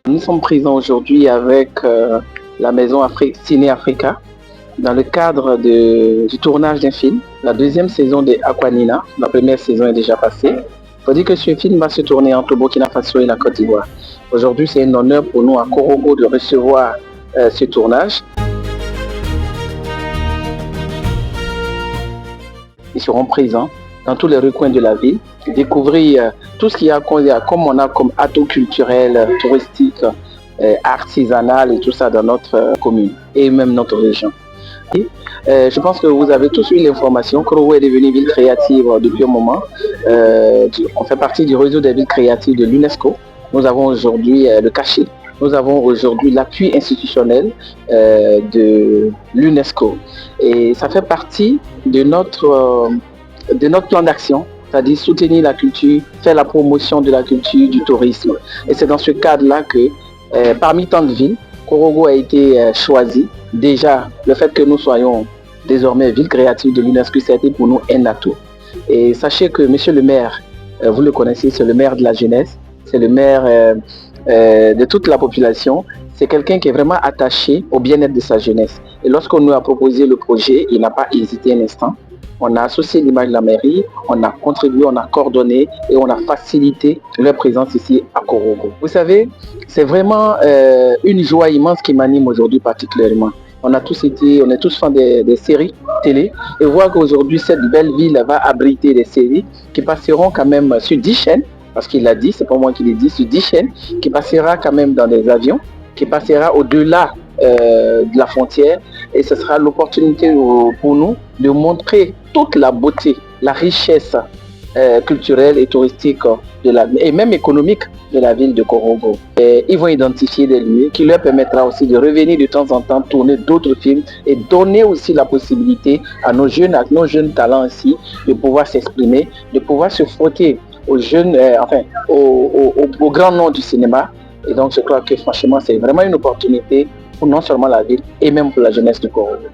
Nous sommes présents aujourd'hui avec la maison Ciné Africa dans le cadre du tournage d'un film, la deuxième saison de Aquanina. La première saison est déjà passée. Il faut dire que ce film va se tourner entre Burkina Faso et la Côte d'Ivoire. Aujourd'hui, c'est un honneur pour nous à Korogo de recevoir ce tournage. Ils seront présents dans tous les recoins de la ville, découvrir tout ce qu'il y a comme on a comme atout culturel, touristique, artisanal et tout ça dans notre commune et même notre région. Je pense que vous avez tous eu l'information. Korogo est devenue ville créative depuis un moment. On fait partie du réseau des villes créatives de l'UNESCO. Nous avons aujourd'hui le cachet. Nous avons aujourd'hui l'appui institutionnel de l'UNESCO. Et ça fait partie de notre plan d'action, c'est-à-dire soutenir la culture, faire la promotion de la culture, du tourisme. Et c'est dans ce cadre-là que, parmi tant de villes, Korogo a été choisi. Déjà, le fait que nous soyons désormais ville créative de l'UNESCO, ça a été pour nous un atout. Et sachez que monsieur le maire, vous le connaissez, c'est le maire de la jeunesse, c'est le maire de toute la population. C'est quelqu'un qui est vraiment attaché au bien-être de sa jeunesse. Et lorsqu'on nous a proposé le projet, il n'a pas hésité un instant. On a associé l'image de la mairie, on a contribué, on a coordonné et on a facilité leur présence ici à Korogo. Vous savez, c'est vraiment une joie immense qui m'anime aujourd'hui particulièrement. On est tous fans des séries télé et voir qu'aujourd'hui cette belle ville va abriter des séries qui passeront quand même sur 10 chaînes, parce qu'il l'a dit, c'est pas moi qui l'ai dit, sur 10 chaînes, qui passera quand même dans des avions, qui passera au-delà de la frontière, et ce sera l'opportunité pour nous de montrer toute la beauté, la richesse culturelle et touristique et même économique de la ville de Korogo. Et ils vont identifier des lieux qui leur permettra aussi de revenir de temps en temps tourner d'autres films et donner aussi la possibilité à nos jeunes talents aussi de pouvoir s'exprimer, de pouvoir se frotter aux jeunes, au grand nom du cinéma. Et donc je crois que franchement c'est vraiment une opportunité pour non seulement la ville et même pour la jeunesse de Korogo.